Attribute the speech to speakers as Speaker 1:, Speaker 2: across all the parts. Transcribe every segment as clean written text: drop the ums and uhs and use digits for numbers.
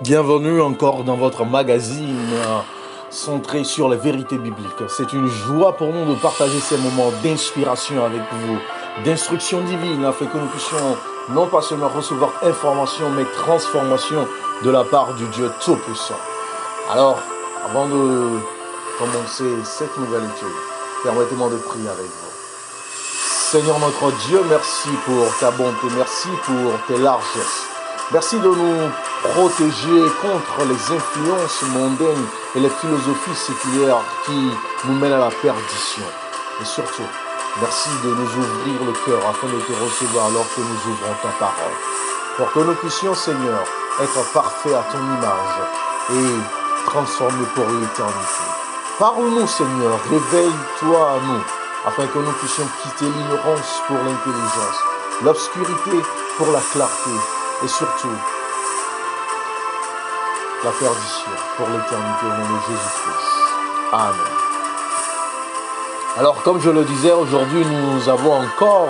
Speaker 1: Bienvenue encore dans votre magazine centré sur les vérités bibliques. C'est une joie pour nous de partager ces moments d'inspiration avec vous, d'instruction divine, afin que nous puissions non pas seulement recevoir information, mais transformation de la part du Dieu Tout-Puissant. Alors, avant de commencer cette nouvelle étude, permettez-moi de prier avec vous. Seigneur notre Dieu, merci pour ta bonté, merci pour tes largesses. Merci de nous protéger contre les influences mondaines et les philosophies séculaires qui nous mènent à la perdition. Et surtout, merci de nous ouvrir le cœur afin de te recevoir lorsque nous ouvrons ta parole. Pour que nous puissions, Seigneur, être parfaits à ton image et transformés pour l'éternité. Parle-nous, Seigneur, révèle-toi à nous, afin que nous puissions quitter l'ignorance pour l'intelligence, l'obscurité pour la clarté, et surtout, la perdition pour l'éternité au nom de Jésus-Christ. Amen. Alors, comme je le disais, aujourd'hui, nous avons encore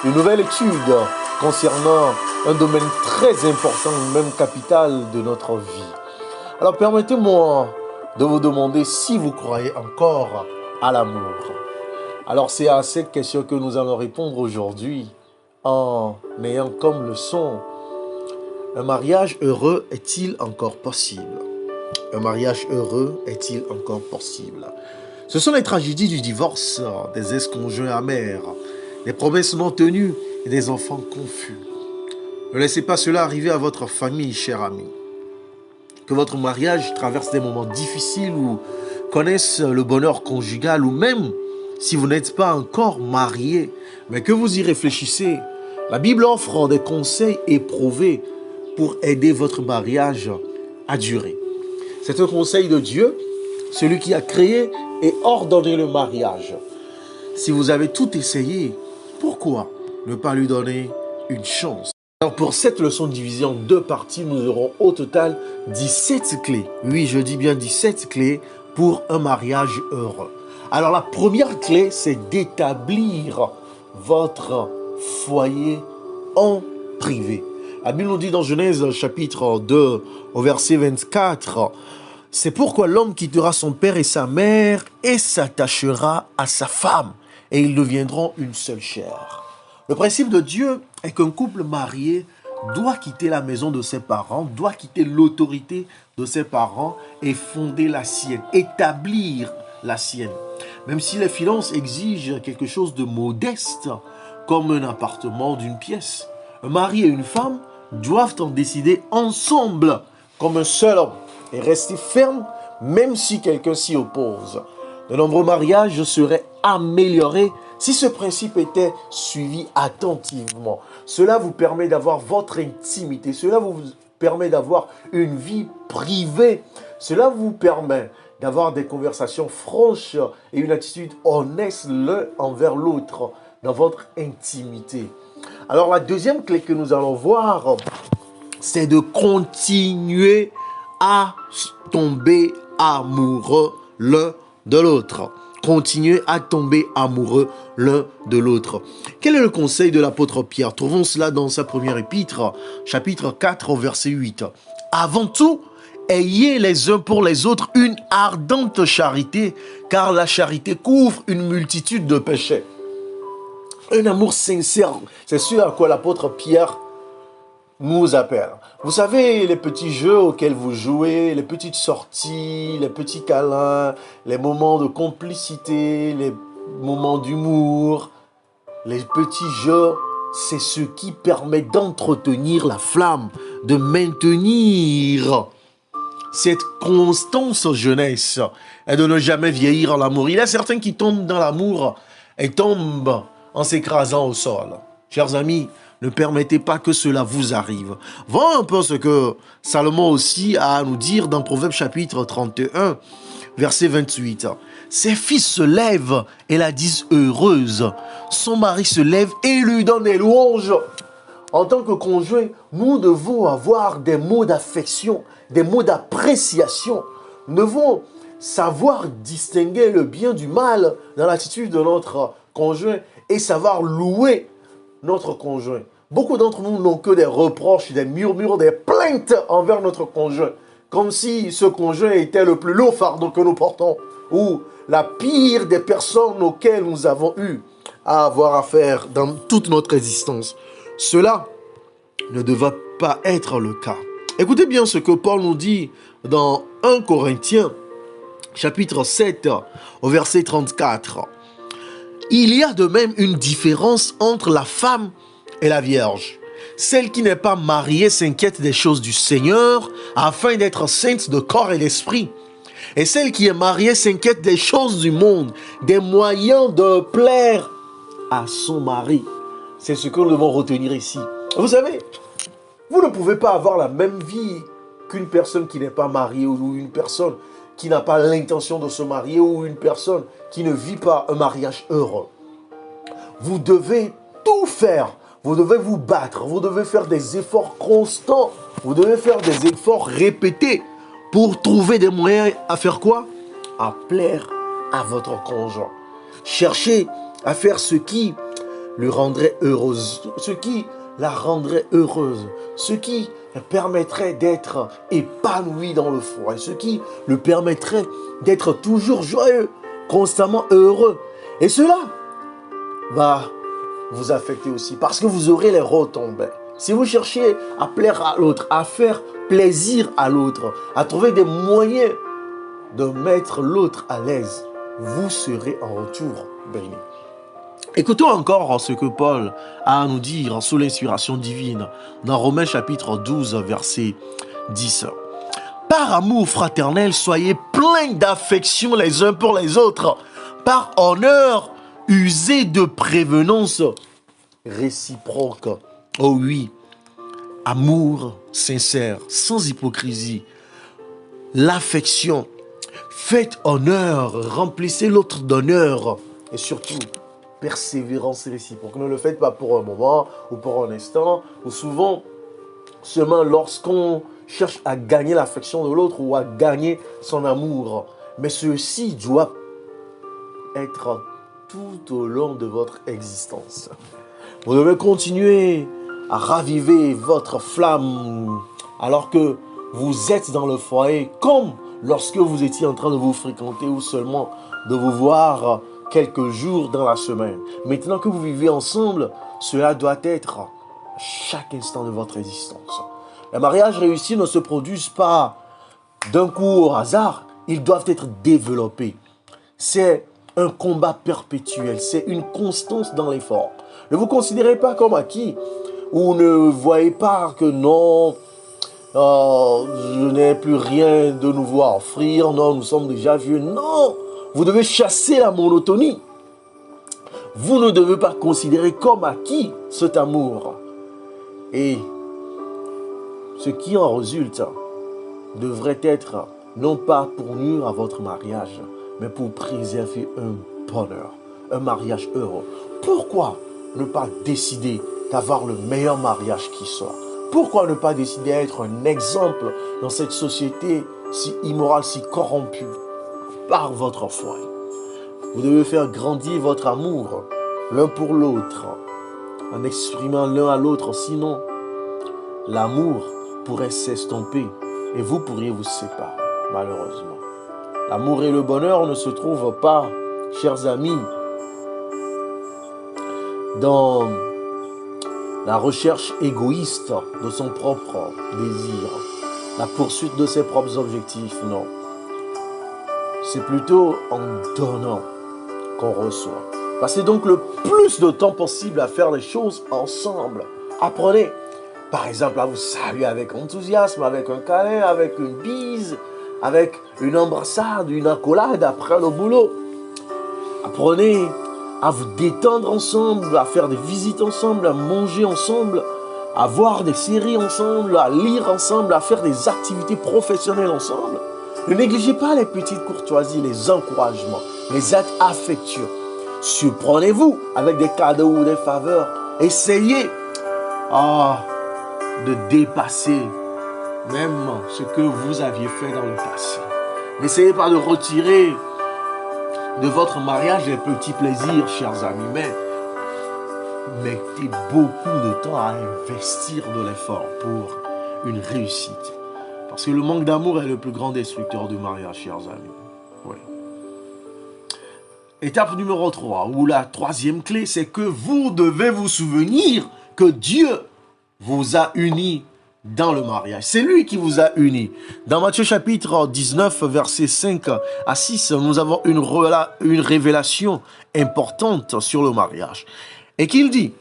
Speaker 1: une nouvelle étude concernant un domaine très important, même capital de notre vie. Alors, permettez-moi de vous demander si vous croyez encore à l'amour. Alors, c'est à cette question que nous allons répondre aujourd'hui en ayant comme leçon: un mariage heureux est-il encore possible? Un mariage heureux est-il encore possible? Ce sont les tragédies du divorce, des ex-conjoints amers, des promesses non tenues et des enfants confus. Ne laissez pas cela arriver à votre famille, chers amis. Que votre mariage traverse des moments difficiles ou connaisse le bonheur conjugal, ou même si vous n'êtes pas encore marié, mais que vous y réfléchissez. La Bible offre des conseils éprouvés pour aider votre mariage à durer. C'est un conseil de Dieu, celui qui a créé et ordonné le mariage. Si vous avez tout essayé, pourquoi ne pas lui donner une chance? Alors pour cette leçon divisée en deux parties, nous aurons au total 17 clés. Oui, je dis bien 17 clés pour un mariage heureux. Alors la première clé, c'est d'établir votre foyer en privé. La Bible nous dit dans Genèse chapitre 2 au verset 24, « C'est pourquoi l'homme quittera son père et sa mère et s'attachera à sa femme, et ils deviendront une seule chair. » Le principe de Dieu est qu'un couple marié doit quitter la maison de ses parents, doit quitter l'autorité de ses parents et fonder la sienne, établir la sienne. Même si les finances exigent quelque chose de modeste, comme un appartement d'une pièce, un mari et une femme doivent en décider ensemble, comme un seul homme, et rester ferme, même si quelqu'un s'y oppose. De nombreux mariages seraient améliorés si ce principe était suivi attentivement. Cela vous permet d'avoir votre intimité, cela vous permet d'avoir une vie privée, cela vous permet d'avoir des conversations franches et une attitude honnête l'un envers l'autre dans votre intimité. Alors la deuxième clé que nous allons voir, c'est de continuer à tomber amoureux l'un de l'autre. Continuer à tomber amoureux l'un de l'autre. Quel est le conseil de l'apôtre Pierre? Trouvons cela dans sa première épître, chapitre 4, verset 8. « Avant tout, ayez les uns pour les autres une ardente charité, car la charité couvre une multitude de péchés. » Un amour sincère, c'est ce à quoi l'apôtre Pierre nous appelle. Vous savez, les petits jeux auxquels vous jouez, les petites sorties, les petits câlins, les moments de complicité, les moments d'humour, les petits jeux, c'est ce qui permet d'entretenir la flamme, de maintenir cette constance jeunesse et de ne jamais vieillir en l'amour. Il y a certains qui tombent dans l'amour et tombent en s'écrasant au sol. Chers amis, ne permettez pas que cela vous arrive. Voyons un peu ce que Salomon aussi a à nous dire dans Proverbe chapitre 31, verset 28. « Ses fils se lèvent et la disent heureuse. Son mari se lève et lui donne des louanges. » En tant que conjoint, nous devons avoir des mots d'affection, des mots d'appréciation. Nous devons savoir distinguer le bien du mal dans l'attitude de notre conjoint et savoir louer notre conjoint. Beaucoup d'entre nous n'ont que des reproches, des murmures, des plaintes crainte envers notre conjoint. Comme si ce conjoint était le plus lourd fardeau que nous portons. Ou la pire des personnes auxquelles nous avons eu à avoir affaire dans toute notre existence. Cela ne devrait pas être le cas. Écoutez bien ce que Paul nous dit dans 1 Corinthiens, chapitre 7, au verset 34. Il y a de même une différence entre la femme et la vierge. Celle qui n'est pas mariée s'inquiète des choses du Seigneur afin d'être sainte de corps et d'esprit. Et celle qui est mariée s'inquiète des choses du monde, des moyens de plaire à son mari. C'est ce que nous devons retenir ici. Vous savez, vous ne pouvez pas avoir la même vie qu'une personne qui n'est pas mariée ou une personne qui n'a pas l'intention de se marier ou une personne qui ne vit pas un mariage heureux. Vous devez tout faire. Vous devez vous battre. Vous devez faire des efforts constants. Vous devez faire des efforts répétés pour trouver des moyens à faire quoi? À plaire à votre conjoint. Cherchez à faire ce qui le rendrait heureuse, ce qui la rendrait heureuse, ce qui permettrait d'être épanoui dans le foyer, ce qui le permettrait d'être toujours joyeux, constamment heureux. Et cela va vous affecter aussi parce que vous aurez les retombées. Si vous cherchez à plaire à l'autre, à faire plaisir à l'autre, à trouver des moyens de mettre l'autre à l'aise, vous serez en retour béni. Écoutons encore ce que Paul a à nous dire sous l'inspiration divine dans Romains chapitre 12, verset 10. Par amour fraternel, soyez pleins d'affection les uns pour les autres. Par honneur, usez de prévenance réciproque. Oh oui, amour sincère, sans hypocrisie. L'affection, faites honneur, remplissez l'autre d'honneur. Et surtout, persévérance réciproque. Ne le faites pas pour un moment ou pour un instant, ou souvent seulement lorsqu'on cherche à gagner l'affection de l'autre ou à gagner son amour. Mais ceci doit être tout au long de votre existence. Vous devez continuer à raviver votre flamme alors que vous êtes dans le foyer, comme lorsque vous étiez en train de vous fréquenter ou seulement de vous voir quelques jours dans la semaine. Maintenant que vous vivez ensemble, cela doit être à chaque instant de votre existence. Les mariages réussis ne se produisent pas d'un coup au hasard, ils doivent être développés. C'est un combat perpétuel, c'est une constance dans l'effort. Ne vous considérez pas comme acquis ou ne voyez pas que non, je n'ai plus rien de nouveau à offrir, non, nous sommes déjà vieux. Non, vous devez chasser la monotonie. Vous ne devez pas considérer comme acquis cet amour. Et ce qui en résulte devrait être non pas pour nuire à votre mariage, mais pour préserver un bonheur, un mariage heureux. Pourquoi ne pas décider d'avoir le meilleur mariage qui soit? Pourquoi ne pas décider d'être un exemple dans cette société si immorale, si corrompue par votre foyer? Vous devez faire grandir votre amour l'un pour l'autre en exprimant l'un à l'autre. Sinon, l'amour pourrait s'estomper et vous pourriez vous séparer, malheureusement. L'amour et le bonheur ne se trouvent pas, chers amis, dans la recherche égoïste de son propre désir, la poursuite de ses propres objectifs, non. C'est plutôt en donnant qu'on reçoit. Passez donc le plus de temps possible à faire les choses ensemble. Apprenez, par exemple, à vous saluer avec enthousiasme, avec un câlin, avec une bise, avec une embrassade, une accolade après le boulot. Apprenez à vous détendre ensemble, à faire des visites ensemble, à manger ensemble, à voir des séries ensemble, à lire ensemble, à faire des activités professionnelles ensemble. Ne négligez pas les petites courtoisies, les encouragements, les actes affectueux. Surprenez-vous avec des cadeaux ou des faveurs. Essayez de dépasser même ce que vous aviez fait dans le passé. N'essayez pas de retirer de votre mariage les petits plaisirs, chers amis, mais mettez beaucoup de temps à investir de l'effort pour une réussite. Parce que le manque d'amour est le plus grand destructeur du mariage, chers amis. Oui. Étape numéro 3, ou la troisième clé, c'est que vous devez vous souvenir que Dieu vous a unis dans le mariage. C'est lui qui vous a unis. Dans Matthieu chapitre 19, versets 5 à 6, nous avons une révélation importante sur le mariage. Et qu'il dit,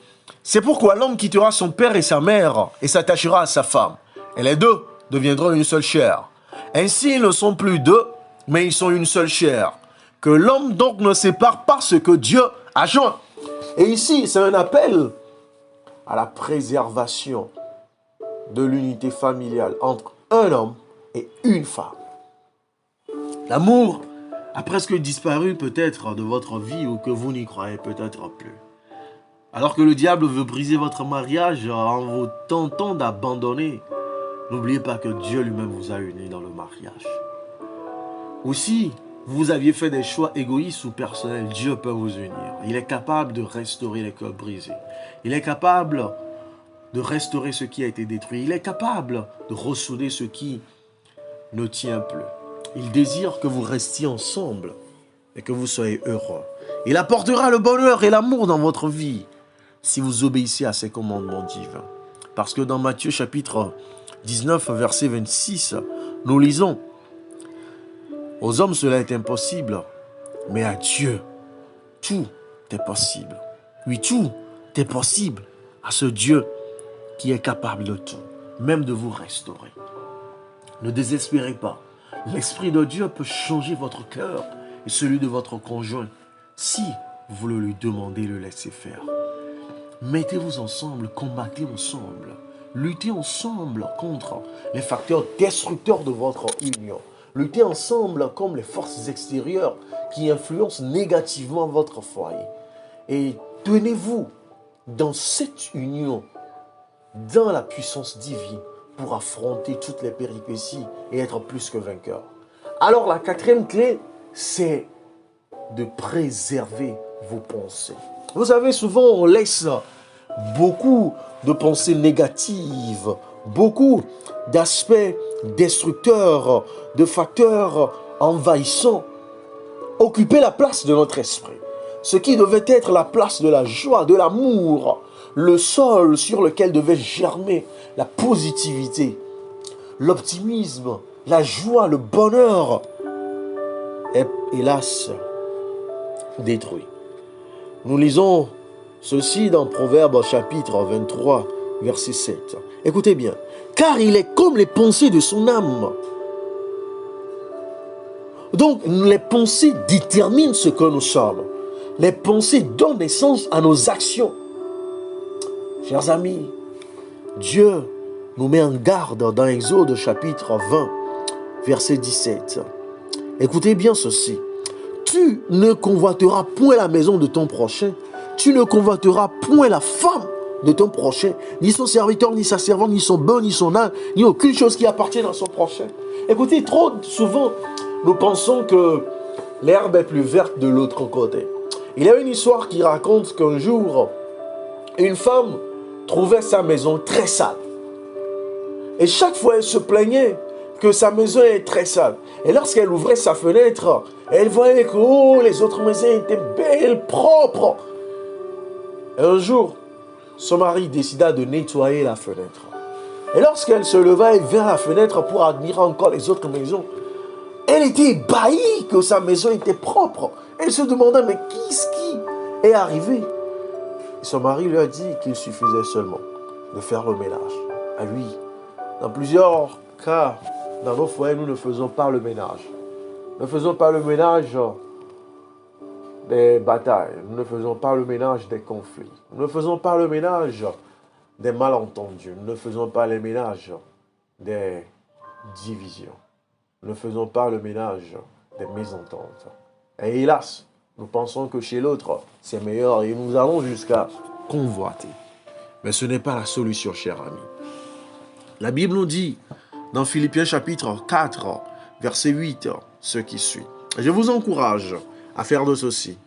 Speaker 1: c'est pourquoi l'homme quittera son père et sa mère et s'attachera à sa femme. Et les deux deviendront une seule chair. Ainsi, ils ne sont plus deux, mais ils sont une seule chair. Que l'homme donc ne sépare pas ce que Dieu a joint. Et ici, c'est un appel à la préservation de l'unité familiale entre un homme et une femme. L'amour a presque disparu peut-être de votre vie ou que vous n'y croyez peut-être plus. Alors que le diable veut briser votre mariage en vous tentant d'abandonner, n'oubliez pas que Dieu lui-même vous a unis dans le mariage. Aussi, vous aviez fait des choix égoïstes ou personnels, Dieu peut vous unir. Il est capable de restaurer les cœurs brisés. Il est capable de restaurer ce qui a été détruit. Il est capable de ressouder ce qui ne tient plus. Il désire que vous restiez ensemble et que vous soyez heureux. Il apportera le bonheur et l'amour dans votre vie si vous obéissez à ses commandements divins. Parce que dans Matthieu chapitre 19, verset 26, nous lisons « Aux hommes cela est impossible, mais à Dieu, tout est possible. » Oui, tout est possible à ce Dieu qui est capable de tout, même de vous restaurer. Ne désespérez pas. L'Esprit de Dieu peut changer votre cœur et celui de votre conjoint si vous le lui demandez, le laissez faire. Mettez-vous ensemble, combattez ensemble, luttez ensemble contre les facteurs destructeurs de votre union. Luttez ensemble contre les forces extérieures qui influencent négativement votre foyer. Et tenez-vous dans cette union, dans la puissance divine, pour affronter toutes les péripéties et être plus que vainqueur. Alors la quatrième clé, c'est de préserver vos pensées. Vous savez, souvent on laisse beaucoup de pensées négatives, beaucoup d'aspects destructeurs, de facteurs envahissants occuper la place de notre esprit. Ce qui devait être la place de la joie, de l'amour, le sol sur lequel devait germer la positivité, l'optimisme, la joie, le bonheur, est hélas détruit. Nous lisons ceci dans Proverbes chapitre 23, verset 7. Écoutez bien. Car il est comme les pensées de son âme. Donc, les pensées déterminent ce que nous sommes. Les pensées donnent naissance à nos actions. Chers amis, Dieu nous met en garde dans Exode chapitre 20, verset 17. Écoutez bien ceci. Tu ne convoiteras point la maison de ton prochain. Tu ne convoiteras point la femme de ton prochain, ni son serviteur, ni sa servante, ni son bœuf, ni son âne, ni aucune chose qui appartient à son prochain. Écoutez, trop souvent, nous pensons que l'herbe est plus verte de l'autre côté. Il y a une histoire qui raconte qu'un jour, une femme trouvait sa maison très sale. Et chaque fois, elle se plaignait que sa maison est très sale. Et lorsqu'elle ouvrait sa fenêtre, elle voyait que les autres maisons étaient belles, propres. Et un jour, son mari décida de nettoyer la fenêtre. Et lorsqu'elle se leva vers la fenêtre pour admirer encore les autres maisons, elle était ébahie que sa maison était propre. Elle se demandait, mais qu'est-ce qui est arrivé? Et son mari lui a dit qu'il suffisait seulement de faire le ménage. À lui, dans plusieurs cas, dans nos foyers, nous ne faisons pas le ménage. Nous ne faisons pas le ménage des batailles. Nous ne faisons pas le ménage des conflits. Nous ne faisons pas le ménage des malentendus. Nous ne faisons pas le ménage des divisions. Nous ne faisons pas le ménage des mésententes. Et hélas, nous pensons que chez l'autre, c'est meilleur et nous allons jusqu'à convoiter. Mais ce n'est pas la solution, cher ami. La Bible nous dit, dans Philippiens chapitre 4, verset 8, ce qui suit. Je vous encourage à faire de ceci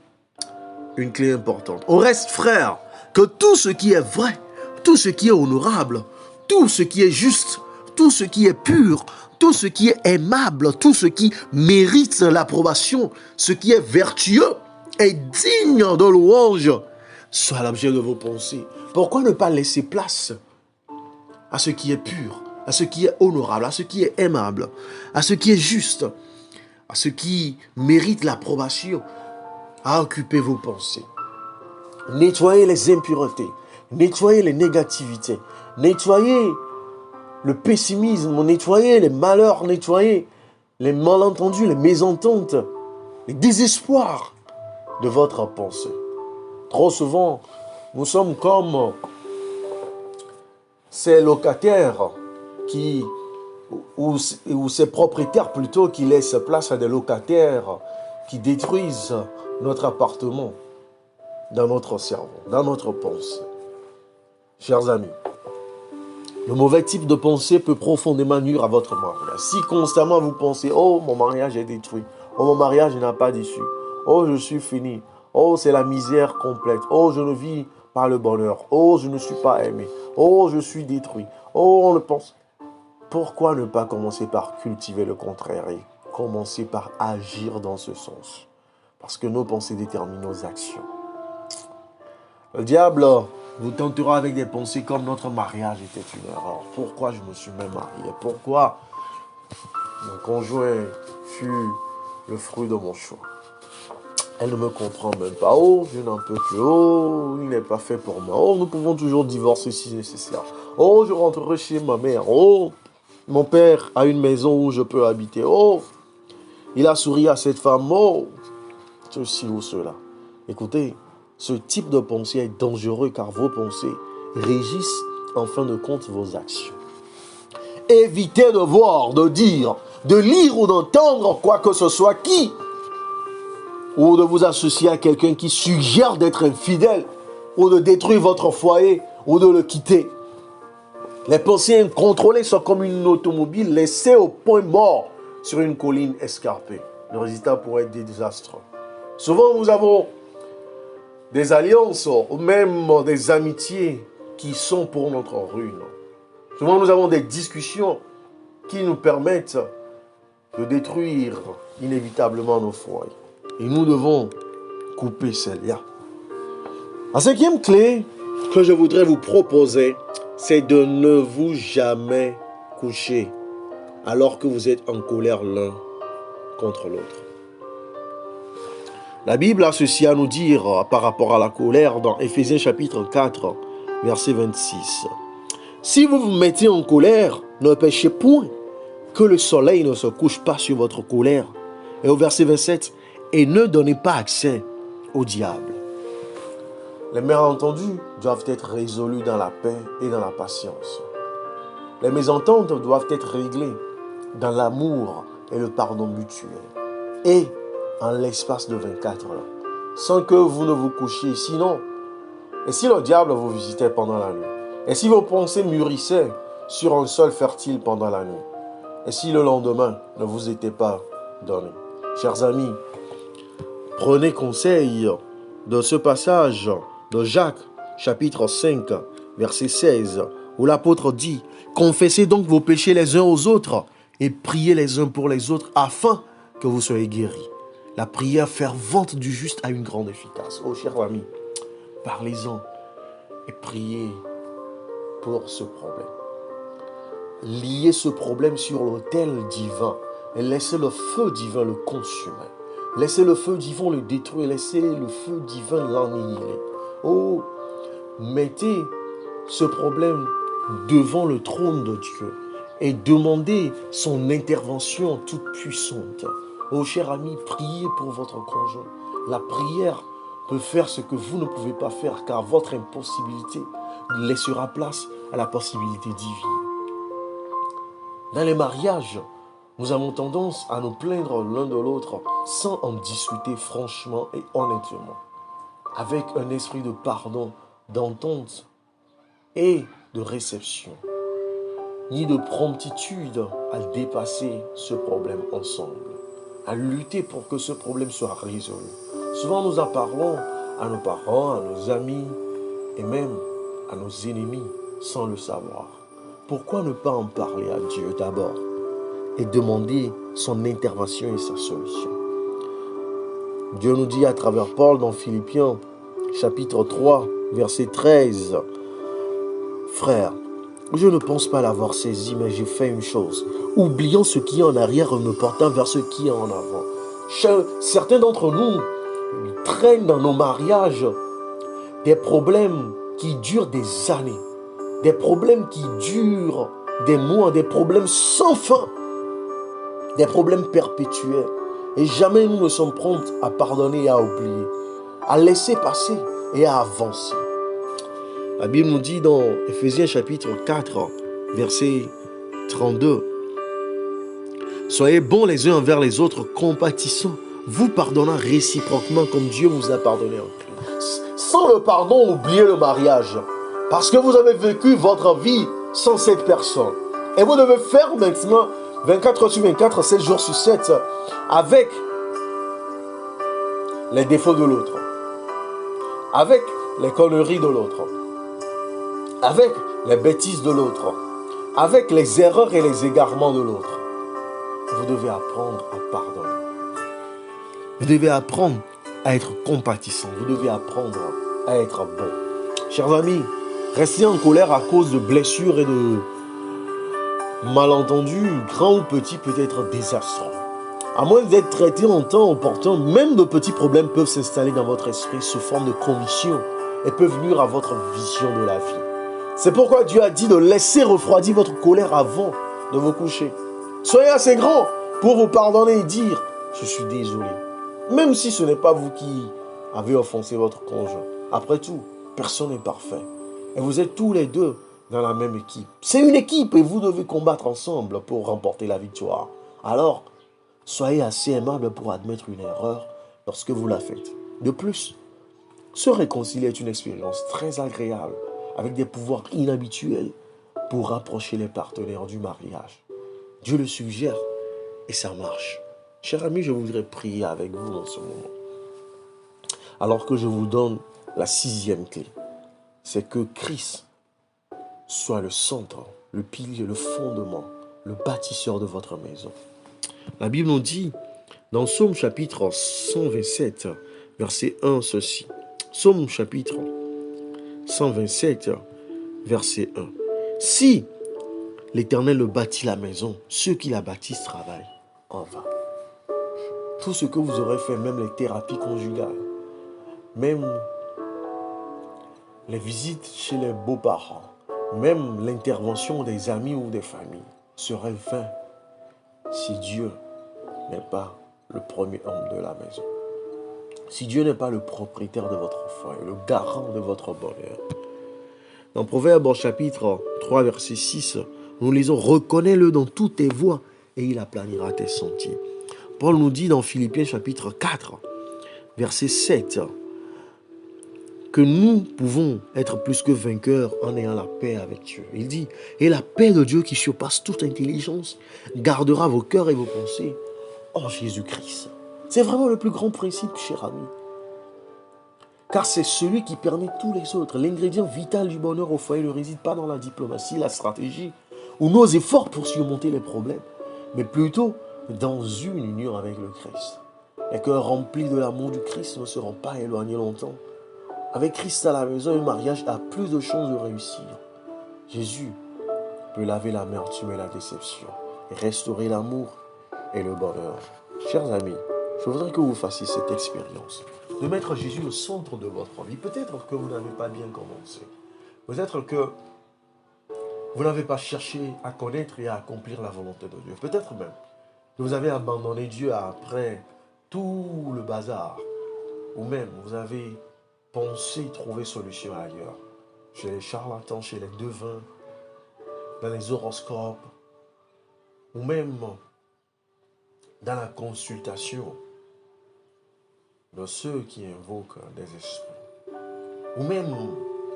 Speaker 1: une clé importante. Au reste, frères, que tout ce qui est vrai, tout ce qui est honorable, tout ce qui est juste, tout ce qui est pur, tout ce qui est aimable, tout ce qui mérite l'approbation, ce qui est vertueux et digne de louange, soit l'objet de vos pensées. Pourquoi ne pas laisser place à ce qui est pur, à ce qui est honorable, à ce qui est aimable, à ce qui est juste, à ce qui mérite l'approbation, à occuper vos pensées. Nettoyez les impuretés, nettoyez les négativités, nettoyez le pessimisme, nettoyez les malheurs, nettoyez les malentendus, les mésententes, les désespoirs de votre pensée. Trop souvent, nous sommes comme ces locataires ou ces propriétaires plutôt qui laissent place à des locataires qui détruisent notre appartement dans notre cerveau, dans notre pensée. Chers amis, le mauvais type de pensée peut profondément nuire à votre mariage. Si constamment vous pensez « Oh, mon mariage est détruit. Oh, mon mariage n'a pas d'issue. Oh, je suis fini. Oh, c'est la misère complète. Oh, je ne vis pas le bonheur. Oh, je ne suis pas aimé. Oh, je suis détruit. Oh, on le pense. » Pourquoi ne pas commencer par cultiver le contraire et commencer par agir dans ce sens? Parce que nos pensées déterminent nos actions. Le diable vous tentera avec des pensées comme notre mariage était une erreur. Pourquoi je me suis même marié? Pourquoi mon conjoint fut le fruit de mon choix? Elle ne me comprend même pas. Oh, je n'en peux plus. Oh, il n'est pas fait pour moi. Oh, nous pouvons toujours divorcer si nécessaire. Oh, je rentrerai chez ma mère. Oh, mon père a une maison où je peux habiter. Oh, il a souri à cette femme. Oh, ceci ou cela. Écoutez, ce type de pensée est dangereux car vos pensées régissent en fin de compte vos actions. Évitez de voir, de dire, de lire ou d'entendre quoi que ce soit qui, ou de vous associer à quelqu'un qui suggère d'être infidèle, ou de détruire votre foyer, ou de le quitter. Les pensées incontrôlées sont comme une automobile laissée au point mort sur une colline escarpée. Le résultat pourrait être désastreux. Souvent, nous avons des alliances ou même des amitiés qui sont pour notre ruine. Souvent, nous avons des discussions qui nous permettent de détruire inévitablement nos foyers. Et nous devons couper ces liens. La cinquième clé que je voudrais vous proposer, c'est de ne vous jamais coucher alors que vous êtes en colère l'un contre l'autre. La Bible a ceci à nous dire par rapport à la colère dans Éphésiens chapitre 4, verset 26. Si vous vous mettez en colère, ne péchez point, que le soleil ne se couche pas sur votre colère. Et au verset 27, et ne donnez pas accès au diable. Les malentendus doivent être résolus dans la paix et dans la patience. Les mésententes doivent être réglées dans l'amour et le pardon mutuel. Et en l'espace de 24 heures, sans que vous ne vous couchiez. Sinon, et si le diable vous visitait pendant la nuit, et si vos pensées mûrissaient sur un sol fertile pendant la nuit, et si le lendemain ne vous était pas donné. Chers amis, prenez conseil de ce passage de Jacques, chapitre 5, verset 16, où l'apôtre dit « Confessez donc vos péchés les uns aux autres et priez les uns pour les autres afin que vous soyez guéris. » La prière fervente du juste a une grande efficace. Oh, chers amis, parlez-en et priez pour ce problème. Liez ce problème sur l'autel divin et laissez le feu divin le consumer. Laissez le feu divin le détruire. Laissez le feu divin l'annihiler. Oh, mettez ce problème devant le trône de Dieu et demandez son intervention toute puissante. Oh, cher ami, priez pour votre conjoint. La prière peut faire ce que vous ne pouvez pas faire car votre impossibilité laissera place à la possibilité divine. Dans les mariages, nous avons tendance à nous plaindre l'un de l'autre sans en discuter franchement et honnêtement, avec un esprit de pardon, d'entente et de réception, ni de promptitude à dépasser ce problème ensemble, à lutter pour que ce problème soit résolu. Souvent, nous en parlons à nos parents, à nos amis et même à nos ennemis sans le savoir. pourquoi ne pas en parler à Dieu d'abord et demander son intervention et sa solution? Dieu nous dit à travers Paul dans Philippiens, chapitre 3, verset 13, « Frères, je ne pense pas l'avoir saisi, mais j'ai fait une chose, oubliant ce qui est en arrière et me portant vers ce qui est en avant. » Certains d'entre nous traînent dans nos mariages des problèmes qui durent des années, des problèmes qui durent des mois, des problèmes sans fin, des problèmes perpétuels. Et jamais nous ne sommes prêts à pardonner et à oublier, à laisser passer et à avancer. La Bible nous dit dans Éphésiens chapitre 4, verset 32, « Soyez bons les uns envers les autres, compatissants, vous pardonnant réciproquement comme Dieu vous a pardonné en Christ. » Sans le pardon, oubliez le mariage. Parce que vous avez vécu votre vie sans cette personne. Et vous devez faire maintenant 24 heures sur 24, 7 jours sur 7, avec les défauts de l'autre, avec les conneries de l'autre, avec les bêtises de l'autre, avec les erreurs et les égarements de l'autre. Vous devez apprendre à pardonner. Vous devez apprendre à être compatissant. Vous devez apprendre à être bon. Chers amis, rester en colère à cause de blessures et de malentendus, grands ou petits, peut être désastreux. À moins d'être traité en temps opportun, même de petits problèmes peuvent s'installer dans votre esprit sous forme de conviction et peuvent nuire à votre vision de la vie. C'est pourquoi Dieu a dit de laisser refroidir votre colère avant de vous coucher. Soyez assez grand pour vous pardonner et dire « Je suis désolé ». Même si ce n'est pas vous qui avez offensé votre conjoint. Après tout, personne n'est parfait. Et vous êtes tous les deux dans la même équipe. C'est une équipe et vous devez combattre ensemble pour remporter la victoire. Alors, soyez assez aimable pour admettre une erreur lorsque vous la faites. De plus, se réconcilier est une expérience très agréable avec des pouvoirs inhabituels pour rapprocher les partenaires du mariage. Dieu le suggère et ça marche. Chers amis, je voudrais prier avec vous en ce moment. Alors que je vous donne la 6e clé, c'est que Christ soit le centre, le pilier, le fondement, le bâtisseur de votre maison. La Bible nous dit dans Psaume chapitre 127, verset 1, ceci. Psaume chapitre 127, verset 1. Si l'Éternel le bâtit la maison, ceux qui la bâtissent travaillent en vain. Tout ce que vous aurez fait, même les thérapies conjugales, même les visites chez les beaux-parents, même l'intervention des amis ou des familles, serait vain si Dieu n'est pas le premier homme de la maison. Si Dieu n'est pas le propriétaire de votre foyer, le garant de votre bonheur. Dans Proverbe chapitre 3, verset 6, nous lisons « Reconnais-le dans toutes tes voies et il aplanira tes sentiers ». Paul nous dit dans Philippiens chapitre 4, verset 7, que nous pouvons être plus que vainqueurs en ayant la paix avec Dieu. Il dit « Et la paix de Dieu qui surpasse toute intelligence gardera vos cœurs et vos pensées en Jésus-Christ. » C'est vraiment le plus grand principe, cher ami. Car c'est celui qui permet tous les autres. L'ingrédient vital du bonheur au foyer ne réside pas dans la diplomatie, la stratégie ou nos efforts pour surmonter les problèmes, mais plutôt dans une union avec le Christ. Les cœurs remplis de l'amour du Christ ne seront pas éloignés longtemps. Avec Christ à la maison, un mariage a plus de chances de réussir. Jésus peut laver l'amertume et la déception, et restaurer l'amour et le bonheur. Chers amis, je voudrais que vous fassiez cette expérience de mettre Jésus au centre de votre vie. Peut-être que vous n'avez pas bien commencé. Peut-être que vous n'avez pas cherché à connaître et à accomplir la volonté de Dieu. Peut-être même que vous avez abandonné Dieu après tout le bazar. Ou même vous avez pensé trouver solution ailleurs. Chez les charlatans, chez les devins, dans les horoscopes. Ou même dans la consultation de ceux qui invoquent des esprits. Ou même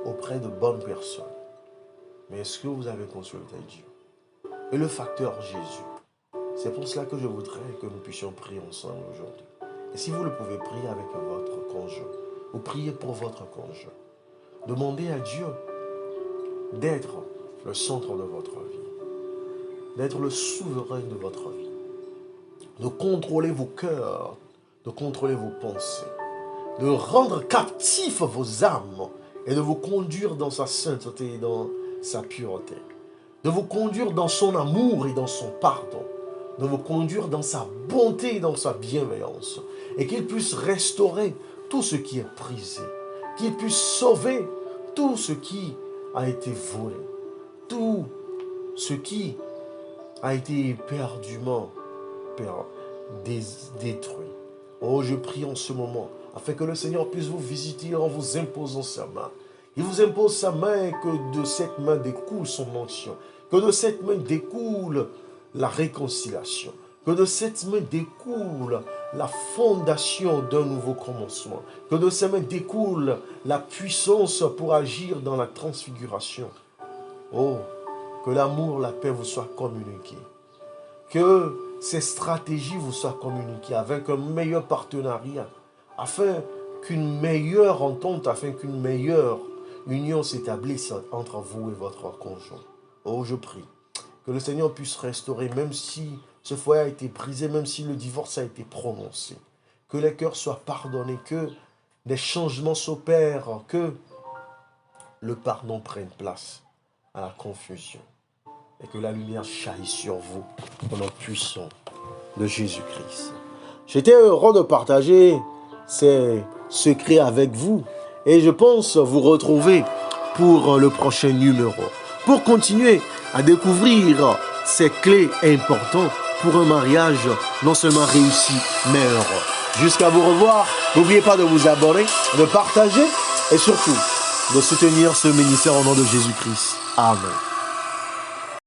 Speaker 1: auprès de bonnes personnes. Mais est-ce que vous avez consulté Dieu? Et le facteur Jésus. C'est pour cela que je voudrais que nous puissions prier ensemble aujourd'hui. Et si vous le pouvez, prier avec votre conjoint. Ou priez pour votre conjoint. Demandez à Dieu d'être le centre de votre vie, d'être le souverain de votre vie, de contrôler vos cœurs, de contrôler vos pensées, de rendre captifs vos âmes et de vous conduire dans sa sainteté et dans sa pureté, de vous conduire dans son amour et dans son pardon, de vous conduire dans sa bonté et dans sa bienveillance, et qu'il puisse restaurer tout ce qui est brisé, qu'il puisse sauver tout ce qui a été volé, tout ce qui a été éperdument détruit. Oh, je prie en ce moment, afin que le Seigneur puisse vous visiter en vous imposant sa main. Il vous impose sa main et que de cette main découle son onction, que de cette main découle la réconciliation, que de cette main découle la fondation d'un nouveau commencement, que de cette main découle la puissance pour agir dans la transfiguration. Oh, que l'amour, la paix vous soit communiqués, que ces stratégies vous soient communiquées avec un meilleur partenariat, afin qu'une meilleure entente, afin qu'une meilleure union s'établisse entre vous et votre conjoint. Oh, je prie que le Seigneur puisse restaurer, même si ce foyer a été brisé, même si le divorce a été prononcé, que les cœurs soient pardonnés, que des changements s'opèrent, que le pardon prenne place à la confusion, et que la lumière jaillisse sur vous au nom puissant de Jésus-Christ. J'étais heureux de partager ces secrets avec vous, et je pense vous retrouver pour le prochain numéro, pour continuer à découvrir ces clés importantes pour un mariage non seulement réussi, mais heureux. Jusqu'à vous revoir, n'oubliez pas de vous abonner, de partager et surtout de soutenir ce ministère au nom de Jésus-Christ. Amen.